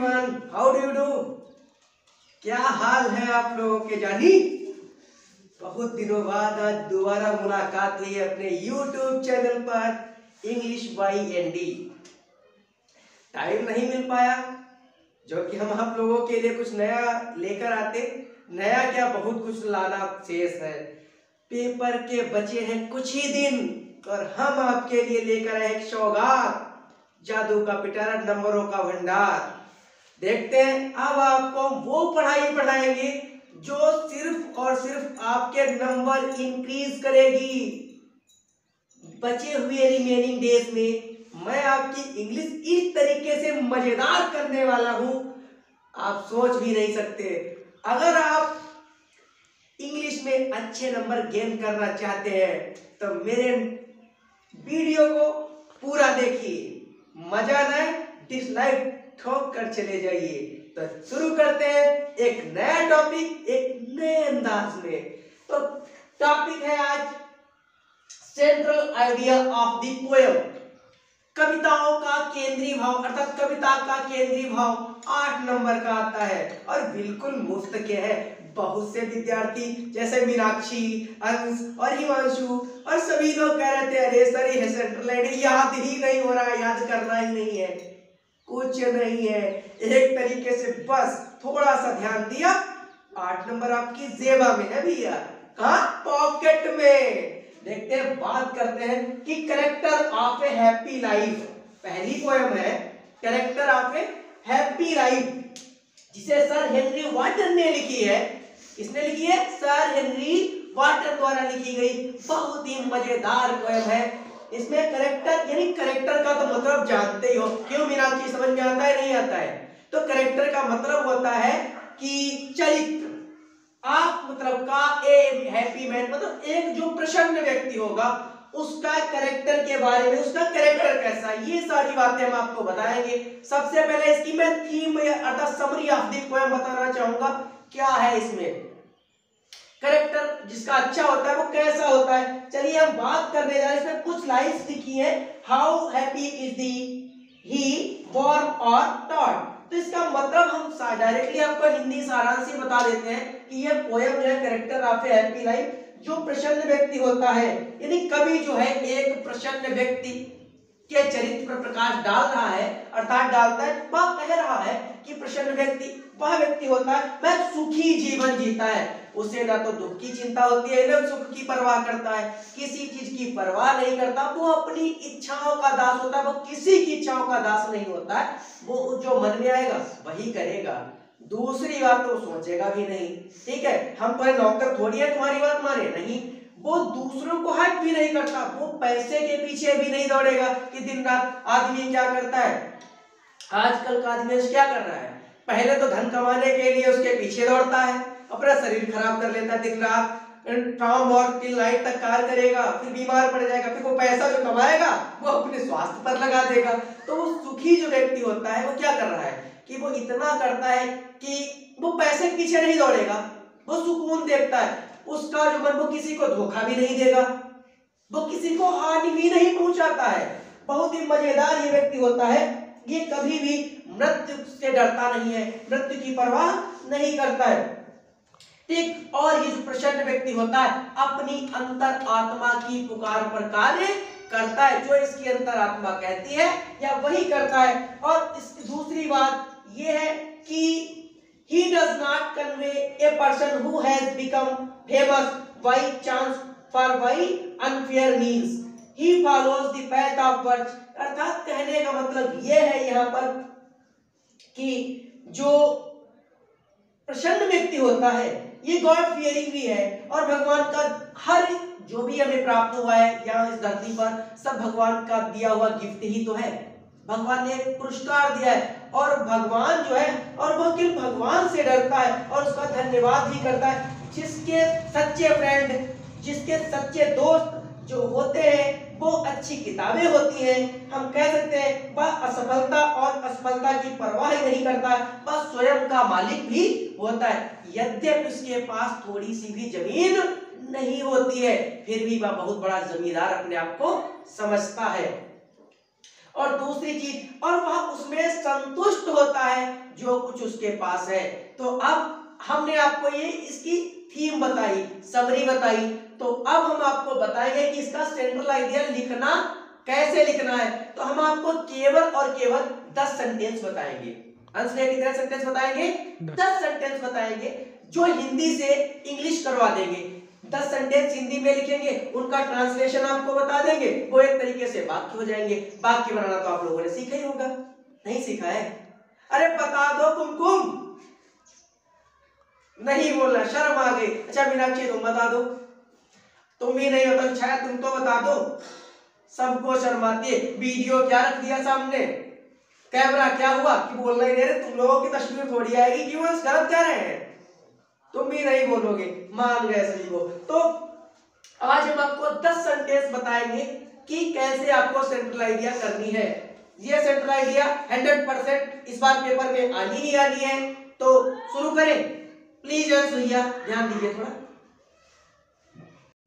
Everyone, how do you do? क्या हाल है आप लोगों के जानी? बहुत दिनों बाद आज दोबारा मुलाकात हुई है अपने YouTube चैनल पर इंग्लिश बाई एनडी। टाइम नहीं मिल पाया जो कि हम आप लोगों के लिए कुछ नया लेकर आते। नया क्या, बहुत कुछ लाना शेष है। पेपर के बचे हैं कुछ ही दिन और हम आपके लिए लेकर आए एक सौगात, जादू का पिटारा, नंबरों का भंडार। देखते हैं अब आपको वो पढ़ाई पढ़ाएंगे जो सिर्फ और सिर्फ आपके नंबर इंक्रीज करेगी। बचे हुए रिमेनिंग डेज में मैं आपकी इंग्लिश इस तरीके से मजेदार करने वाला हूं, आप सोच भी नहीं सकते। अगर आप इंग्लिश में अच्छे नंबर गेन करना चाहते हैं तो मेरे वीडियो को पूरा देखिए, मजा न डिसलाइक ठोक कर चले जाइए। तो शुरू करते हैं एक नया टॉपिक एक नए अंदाज में। तो टॉपिक है आज central idea of the poem, कविताओं का केंद्रीय भाव, अर्थात कविता का केंद्रीय भाव 8 नंबर का आता है और बिल्कुल मुफ्त के है। बहुत से विद्यार्थी जैसे मीनाक्षी, अंश और हिमांशु और सभी लोग कह रहे थे अरे सर ये सेंट्रल आइडिया याद ही नहीं हो रहा है, याद करना ही नहीं है। कुछ नहीं है, एक तरीके से बस थोड़ा सा ध्यान दिया, 8 नंबर आपकी जेबा में है भैया। कहाँ? पॉकेट में। देखते हैं, बात करते हैं कि character of a happy life. पहली पोएम है character of a happy life, जिसे सर हेनरी वाटर ने लिखी है। किसने लिखी है? सर हेनरी वाटर द्वारा लिखी गई बहुत ही मजेदार पोएम है। इसमें कैरेक्टर यानी कैरेक्टर का तो मतलब जानते ही हो, क्यों मीनाक्षी, समझ में आता है नहीं आता है? तो कैरेक्टर का मतलब होता है कि चरित्र। आप मतलब का ए हैप्पी मैन मतलब एक जो प्रसन्न व्यक्ति होगा उसका कैरेक्टर के बारे में, उसका कैरेक्टर कैसा है, ये सारी बातें हम आपको बताएंगे। सबसे पहले इसकी मैं थीम अर्थात समरी ऑफ द पोएम बताना चाहूंगा। क्या है इसमें कैरेक्टर जिसका अच्छा होता है वो कैसा होता है? चलिए हम बात करने जा रहे हैं। इसमें कुछ लाइन्स लिखी है, how happy is he born और टॉट। तो इसका मतलब हम डायरेक्टली आपको हिंदी सारांश से बता देते हैं कि ये पोएम जो है character of a happy life, जो प्रसन्न व्यक्ति होता है यानी कवि जो है एक प्रसन्न व्यक्ति के चरित्र पर प्रकाश डाल रहा है, अर्थात डालता है, वह कह रहा है कि प्रसन्न व्यक्ति वह व्यक्ति होता है वह सुखी जीवन जीता है। उसे ना तो दुख की चिंता होती है ना सुख की परवाह करता है, किसी चीज की परवाह नहीं करता। वो अपनी इच्छाओं का दास होता है, वो किसी की इच्छाओं का दास नहीं होता है। वो जो मन में आएगा वही करेगा, दूसरी बात तो सोचेगा भी नहीं। ठीक है, हम तुम्हारे नौकर थोड़ी है तुम्हारी बात माने नहीं। वो दूसरों को हर्ट भी नहीं करता, वो पैसे के पीछे भी नहीं दौड़ेगा कि दिन रात। आदमी क्या करता है आजकल का आदमी क्या कर रहा है, पहले तो धन कमाने के लिए उसके पीछे दौड़ता है, अपना शरीर खराब कर लेता है, दिन रात शाम और टिल नाइट तक कार्य करेगा, फिर बीमार पड़ जाएगा, फिर वो पैसा जो कमाएगा वो अपने स्वास्थ्य पर लगा देगा। तो वो सुखी जो व्यक्ति होता है वो क्या कर रहा है कि वो इतना करता है कि वो पैसे के पीछे नहीं दौड़ेगा, वो सुकून देखता है। उसका जो मन, वो किसी को धोखा भी नहीं देगा, वो किसी को हानि भी नहीं पहुंचाता है। बहुत ही मजेदार ये व्यक्ति होता है, ये कभी भी मृत्यु से डरता नहीं है, मृत्यु की परवाह नहीं करता है। ठीक, और ये प्रसन्न व्यक्ति होता है अपनी अंतर आत्मा की पुकार पर कार्य करता है, जो इसकी अंतर आत्मा कहती है या वही करता है। और इस दूसरी बात ये है कि he does not convey a person who has become famous by chance for by unfair means. He follows the path of virtue. अर्थात कहने का मतलब ये है यहाँ पर कि जो प्रसन्न व्यक्ति होता है ये गॉड फियरिंग भी है और भगवान का हर जो भी हमें प्राप्त हुआ है यहाँ इस धरती पर सब भगवान का दिया हुआ गिफ्ट ही तो है। भगवान ने पुरस्कार दिया है और भगवान जो है और वो केवल भगवान से डरता है और उसका धन्यवाद भी करता है। जिसके सच्चे फ्रेंड, जिसके सच्चे दोस्त जो होते हैं वो अच्छी किताबें होती हैं। हम कह सकते हैं वह असफलता और असफलता की परवाह ही नहीं करता है, वह स्वयं का मालिक भी होता है। यद्यपि उसके पास थोड़ी सी भी जमीन नहीं होती है फिर भी वह बहुत बड़ा जमींदार अपने आप को समझता है। और दूसरी चीज, और वह उसमें संतुष्ट होता है जो कुछ उसके पास है। तो अब हमने आपको ये इसकी थीम बताई, समरी बताई, तो अब हम आपको बताएंगे कि इसका सेंट्रल आइडिया लिखना कैसे लिखना है। तो हम आपको केवल और केवल 10 सेंटेंस बताएंगे। अंश भैया कितने सेंटेंस बताएंगे? 10 सेंटेंस बताएंगे जो हिंदी से इंग्लिश करवा देंगे। 10 सेंटेंस हिंदी में लिखेंगे, उनका ट्रांसलेशन आपको बता देंगे, वो एक तरीके से वाक्य हो जाएंगे। वाक्य बनाना तो आप लोगों ने सीखा ही होगा, नहीं सीखा है? अरे बता दो कुमकुम, नहीं बोलना, शर्म आ गई। अच्छा मीनाक्षी तुम बता दो, तुम भी नहीं होता छाया तुम तो बता दो। सबको शर्माती है। वीडियो क्या रख दिया सामने, कैमरा क्या हुआ कि बोलना ही नहीं रहे? तुम लोगों की तस्वीर थोड़ी आएगी, क्यों गलत क्या रहे हैं? तुम भी नहीं बोलोगे, मान गए सभी को। तो आज हम आपको 10 सेंटेंस बताएंगे कि कैसे आपको सेंट्रल आइडिया करनी है। ये सेंट्रल आइडिया 100% इस बार पेपर में आनी ही आनी है। तो शुरू करें प्लीज भैया, ध्यान दीजिए थोड़ा।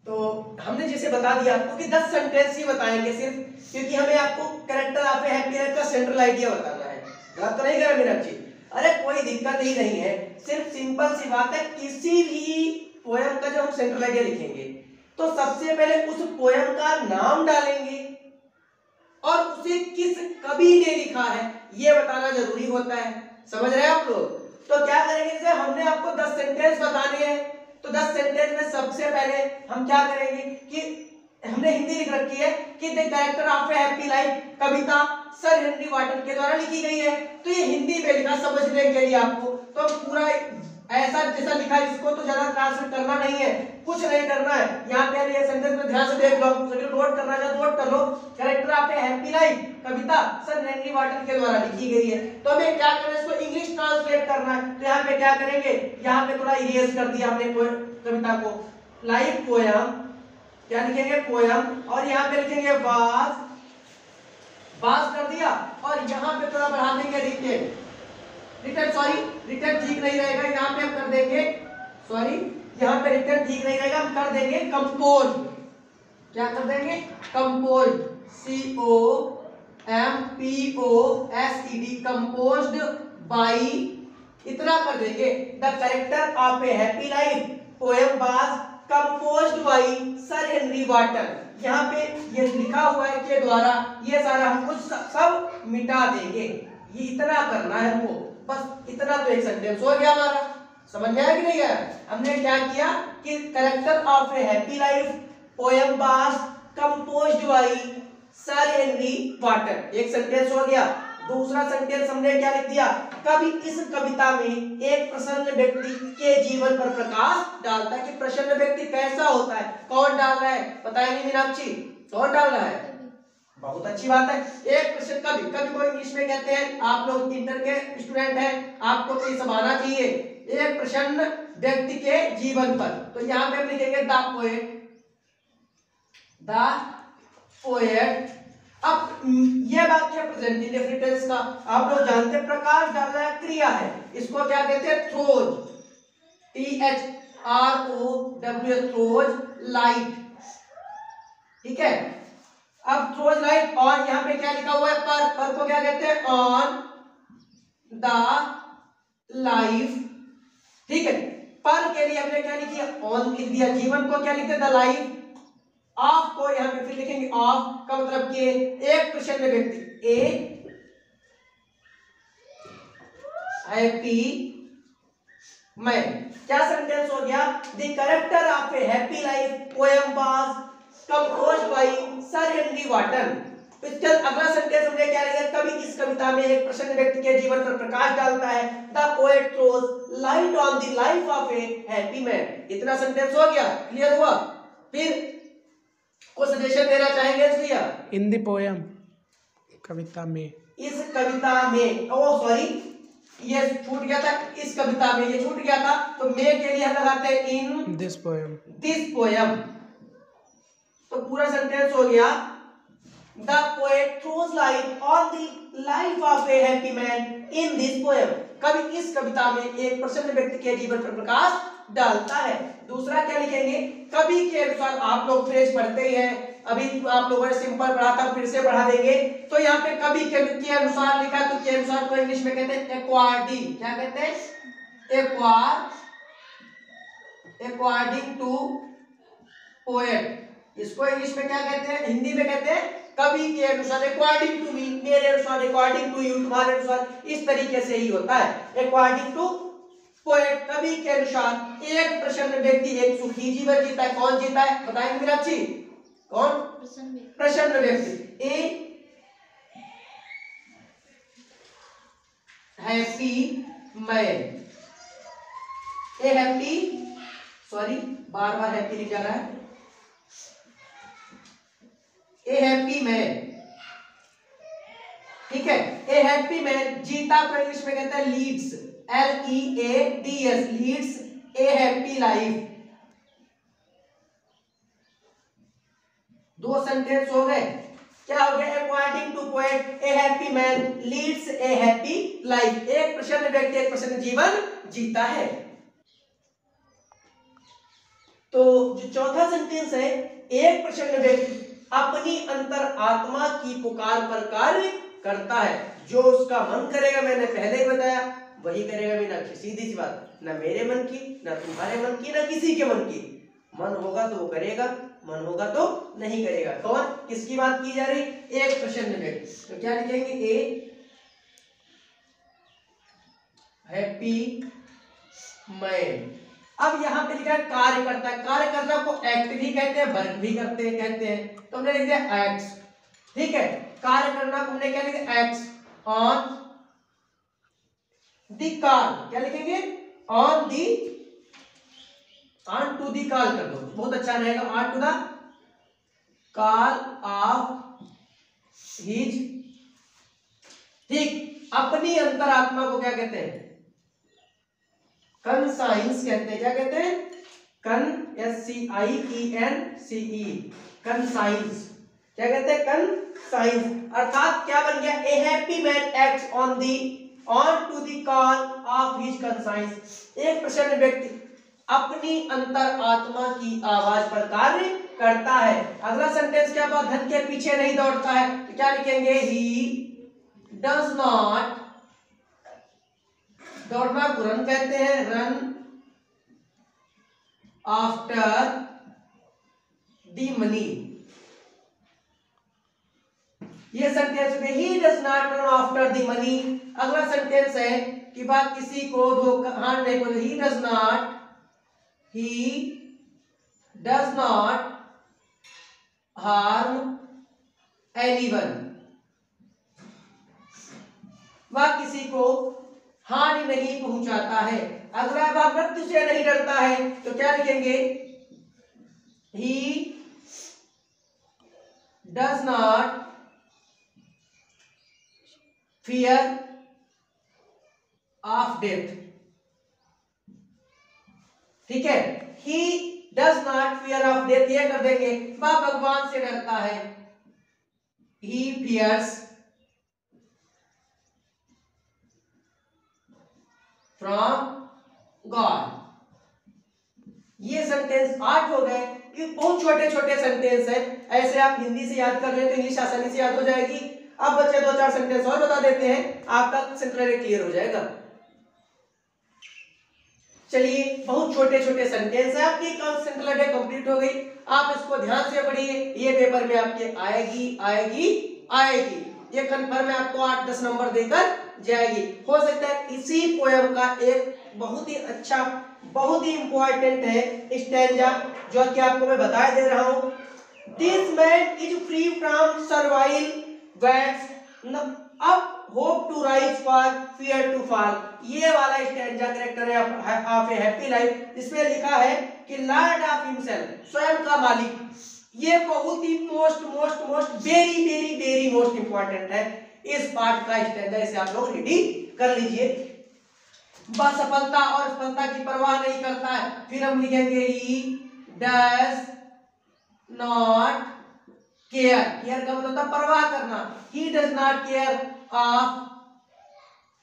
तो हमने जैसे बता दिया आपको कि 10 सेंटेंस ही बताएंगे सिर्फ, क्योंकि हमें आपको character of a happy life का सेंट्रल आइडिया बताना है। गलत तो नहीं करा मीनाक्षी? अरे कोई दिक्कत ही नहीं है, सिर्फ सिंपल सी बात है। किसी भी पोयम का जब हम सेंट्रल आइडिया लिखेंगे तो सबसे पहले उस पोयम का नाम डालेंगे और उसे किस कवि ने लिखा है ये बताना जरूरी होता है। समझ रहे हैं आप लोग? तो क्या करेंगे, जैसे हमने आपको 10 सेंटेंस बताने हैं, तो 10 सेंटेंस में सबसे पहले हम क्या करेंगे कि हमने हिंदी लिख रखी है कि the character of a happy life कविता सर हेनरी वाटन के द्वारा लिखी गई है। तो ये हिंदी में लिखा समझने के लिए आपको, तो पूरा ऐसा जैसा लिखा है इसको तो ज्यादा ट्रांसलेट करना नहीं है, कुछ नहीं करना है। यहाँ पे ये सेंटेंस में ध्यान से देख लो, सभी नोट करना है नोट कर लो। Character of a happy life कविता सर हेनरी वाटन के द्वारा लिखी गई है। तो हमें क्या करना है, इसको इंग्लिश ट्रांसलेट करना है। तो यहाँ पे क्या करेंगे, यहाँ पे थोड़ा इरेज कर दिया हमने कविता को, लाइफ पोयम, क्या लिखेंगे पोयम, और यहाँ पे लिखेंगे वाज, वाज कर दिया, और यहाँ पे थोड़ा बढ़ा देंगे रिटेन, रिटर्न सॉरी रिटर्न ठीक नहीं रहेगा, यहाँ पे हम कर देंगे सॉरी यहाँ पे रिटर्न ठीक नहीं रहेगा, हम कर देंगे कंपोज। क्या कर देंगे? कंपोज, COMPOSED, कंपोज्ड बाई, इतना कर देंगे। The character of a happy life poem was composed by sir Henry Wotton. यहाँ पे ये लिखा हुआ है के द्वारा, ये सारा हम कुछ सब मिटा देंगे। ये इतना करना है हमको, बस इतना तो एक सेंटेंस हो गया हमारा। समझ में आया कि नहीं आया? हमने क्या किया कि character of a happy life poem was composed by sir Henry Wotton, एक सेंटेंस हो गया। दूसरा सेंटेंस हमने क्या लिख दिया, कवि इस कविता में एक प्रसन्न व्यक्ति के जीवन पर प्रकाश डालता है। कि प्रसन्न व्यक्ति कैसा होता है, कौन डाल रहा है बताएंगे मीनाक्षी? कौन डाल रहा है? बहुत अच्छी बात है, एक प्रसन्न कवि, कवि को इंग्लिश में कहते हैं, आप लोग इंटर के स्टूडेंट हैं, आपको तो ये सब आना चाहिए। एक प्रसन्न व्यक्ति के जीवन पर, तो यहाँ पे हम लिखेंगे द पोएट, द पोएट। अब ये वाक्य प्रेजेंट इंडेफिनिट का आप लोग जानते हैं, प्रकाश डालना है क्रिया है, इसको क्या कहते हैं? Throws, THROWS, throws light. ठीक है, अब थ्रोज लाइट, और यहाँ पे क्या लिखा हुआ है? पर को क्या कहते हैं? On the life. ठीक है, पर के लिए हमने क्या लिखी है? ऑन लिख दिया। जीवन को क्या लिखते? The life. ऑफ को यहाँ पे फिर लिखेंगे ऑफ का मतलब कि एक प्रसन्न व्यक्ति, ए हैप्पी मैन। क्या सेंटेंस हो गया? The character of a happy life poem was composed by sir Henry Wotton. इसका अगला सेंटेंस हमने क्या लिखा? कवि इस कविता में एक प्रसन्न व्यक्ति के जीवन पर प्रकाश डालता है। The poet throws light on the life of a happy man. इतना सेंटेंस हो गया, क्लियर हुआ? फिर को सजेशन देना चाहेंगे भैया? इन द पोएम, कविता में, इस कविता में, ओ सॉरी ये छूट गया था, इस कविता में ये छूट गया था, तो में के लिए हम लगाते हैं in this poem, this poem. तो पूरा सेंटेंस हो गया, The poet throws light on the life of a happy man in this poem. कवि इस कविता में एक प्रसन्न व्यक्ति के जीवन पर प्रकाश डालता है। दूसरा क्या लिखेंगे, कवि के अनुसार। आप लोग फ्रेज पढ़ते ही हैं, अभी आप लोगों ने सिंपल पढ़ा था, फिर से पढ़ा देंगे। तो यहाँ पे कवि के अनुसार लिखा, तो के अनुसार को इंग्लिश में कहते हैं अकॉर्डिंग। क्या कहते हैं? According to poet. इसको इंग्लिश में क्या कहते हैं, हिंदी में कहते हैं कवि के अनुसार। अकॉर्डिंग टू मी, मेरे अनुसार, अकॉर्डिंग टू यू, तुम्हारे अनुसार, इस तरीके से ही होता है। अकॉर्डिंग टू पोएट, कवि के अनुसार एक प्रसन्न व्यक्ति एक सुखी जीवन जीता है। कौन जीता है बताएंगे मीनाक्षी? कौन? प्रसन्न व्यक्ति। A happy man, A happy, sorry bar bar happy लिखा रहा है, ए हैप्पी मैन। ठीक है, ए हैप्पी मैन जीता को इंग्लिश में कहते हैं leads, LEADS, leads a happy life. दो सेंटेंस हो गए। क्या हो गया? According to poet a happy man leads a happy life, एक प्रसन्न व्यक्ति एक प्रसन्न जीवन जीता है। तो जो चौथा सेंटेंस है, एक प्रसन्न व्यक्ति अपनी अंतर आत्मा की पुकार पर कार्य करता है। जो उसका मन करेगा, मैंने पहले ही बताया, वही करेगा मीनाक्षी। सीधी सी बात, ना मेरे मन की, ना तुम्हारे मन की, ना किसी के मन की। मन होगा तो वो करेगा, मन होगा तो नहीं करेगा। कौन? किसकी बात की जा रही? एक प्रसन्न व्यक्ति। तो क्या लिखेंगे? ए हैप्पी मैन। अब यहाँ पे लिखा है कार्य करता है। कार्य करता को एक्ट भी कहते हैं, वर्क भी कहते हैं। तो हमने लिख दिया एक्ट्स। ठीक है, कार्य करना को हमने क्या लिखा? Acts on the call. क्या लिखेंगे? On the, on to the call कर दो, बहुत अच्छा रहेगा। On to the call of his. ठीक, अपनी अंतरात्मा को क्या कहते हैं? कंसाइंस कहते हैं। क्या कहते हैं? SCIENCE, conscience. क्या कहते हैं? कंसाइंस। अर्थात क्या बन गया? A happy man acts on to the call of his conscience. एक प्रसन्न व्यक्ति अपनी अंतर आत्मा की आवाज पर कार्य करता है। अगला सेंटेंस क्या बात? धन के पीछे नहीं दौड़ता है। तो क्या लिखेंगे? ही डज नॉट, दौड़ना को रन कहते हैं, रन आफ्टर द मनी। ये सेंटेंस में he does not run after the money. अगला सेंटेंस है कि बात किसी को हार्म नहीं पहुंचे। He does not harm anyone. वह किसी को हानि नहीं पहुंचाता है। अगला भाग मृत्यु से नहीं डरता है। तो क्या लिखेंगे? He does not fear of death. ठीक है, he does not fear of death ये कर देंगे। वह भगवान से डरता है। ही फियर्स फ्रॉम गॉड। ये सेंटेंस 8 हो गए। ये बहुत छोटे छोटे सेंटेंस है। ऐसे आप हिंदी से याद कर ले तो इंग्लिश आसानी से याद हो जाएगी। अब बच्चे 2-4 सेंटेंस और बता देते हैं, आपका सेंटेंस क्लियर हो जाएगा। चलिए, बहुत छोटे छोटे सेंटेंस है, आपकी सेंटेंस कंप्लीट हो गई। आप इसको ध्यान से पढ़िए, ये पेपर में आपके आएगी आएगी आएगी। ये कन्फर्म है, आपको 8-10 नंबर देकर जाएगी। हो सकता है इसी पोएम का एक बहुत ही अच्छा, बहुत ही इंपॉर्टेंट है स्टैंजा, जो कि आपको मैं बता दे रहा हूं। This man is free from servile wax, of hope to rise for fear to fall. ये वाला स्टैंजा कैरेक्टर है ऑफ ए हैप्पी लाइफ। इसमें लिखा है कि लॉर्ड ऑफ हिमसेल्फ, स्वयं का मालिक। ये बहुत ही मोस्ट वेरी मोस्ट इंपॉर्टेंट है। इस पार्ट का स्टैंजा, इसे आप लोग रेडी कर लीजिए। बस सफलता और सफलता की परवाह नहीं करता है। फिर हम लिखेंगे he does not care, care का मतलब होता है परवाह करना। He does not care of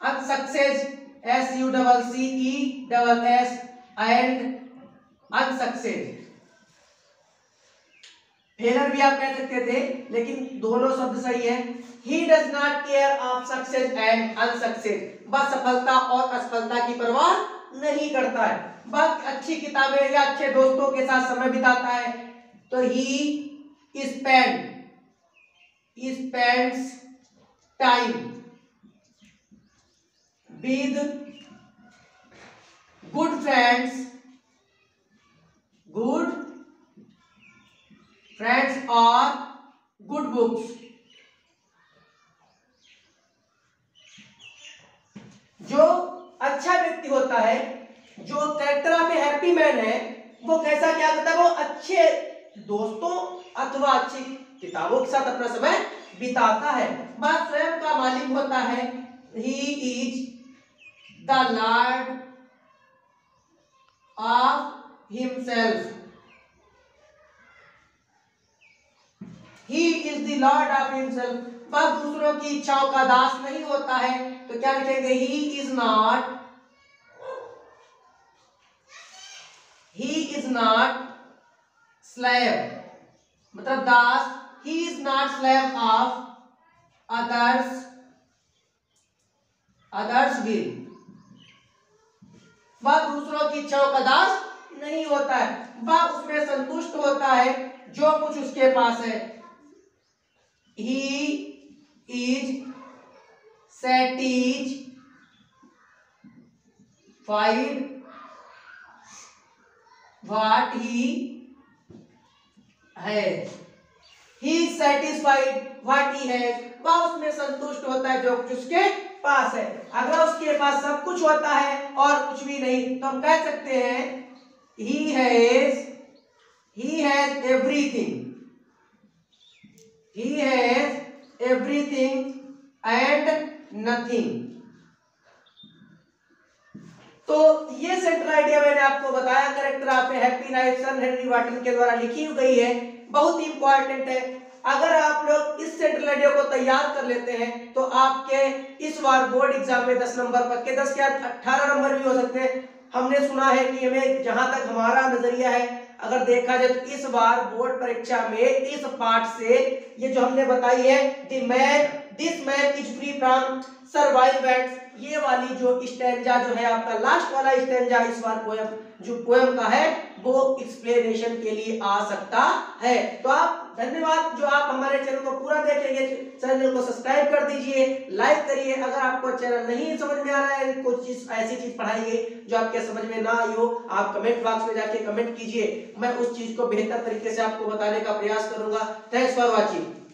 unsuccess, SUCCESS and unsuccess. Failure भी आप कह सकते थे, लेकिन दोनों शब्द सही है। He does not care of success and unsuccess, बस सफलता और असफलता की परवाह नहीं करता है। बस अच्छी किताबें या अच्छे दोस्तों के साथ समय बिताता है। तो he spends time with good friends or good books। जो अच्छा व्यक्ति होता है, जो character of a happy man है, वो कैसा क्या करता है, वो अच्छे दोस्तों अथवा अच्छी किताबों के साथ अपना समय बिताता है। वह स्वयं का मालिक होता है। He is the Lord of himself. He is the Lord of himself. वह दूसरों की इच्छाओं का दास नहीं होता है। तो क्या लिखेंगे, ही इज नॉट स्लेव, मतलब दास। He is not slave of others will. वह दूसरों की इच्छाओं का दास नहीं होता है, वह उसमें संतुष्ट होता है जो कुछ उसके पास है। He is satisfied what he has। He is satisfied what he has, वह उसमें संतुष्ट होता है जो कुछ उसके पास है। अगर उसके पास सब कुछ होता है और कुछ भी नहीं, तो हम कह सकते हैं he has everything। He has everything and nothing। तो ये सेंट्रल आइडिया मैंने आपको बताया, character of a happy life sir Henry Wotton के द्वारा लिखी गई है, बहुत ही इंपॉर्टेंट है। अगर आप लोग इस सेंट्रल आइडिया को तैयार कर लेते हैं तो आपके इस बार बोर्ड एग्जाम में 10 नंबर पक्के, 10 क्या 18 नंबर भी हो सकते हैं। हमने सुना है कि हमें जहां तक हमारा नजरिया है, अगर देखा जाए तो इस बार बोर्ड परीक्षा में इस पार्ट से ये जो हमने बताई है this man is free from survivals, ये वाली जो स्टैंजा जो है आपका लास्ट वाला स्टैंजा इस बार पोएम का है, वो एक्सप्लेनेशन के लिए आ सकता है। तो आप धन्यवाद जो आप हमारे चैनल को पूरा देखेंगे, चैनल को सब्सक्राइब कर दीजिए, लाइक करिए। अगर आपको चैनल नहीं समझ में आ रहा है, कुछ चीज ऐसी चीज पढ़ाई गई जो आपके समझ में ना आई हो, आप कमेंट बॉक्स में जाके कमेंट कीजिए, मैं उस चीज को बेहतर तरीके से आपको बताने का प्रयास करूंगा। Thanks for watching.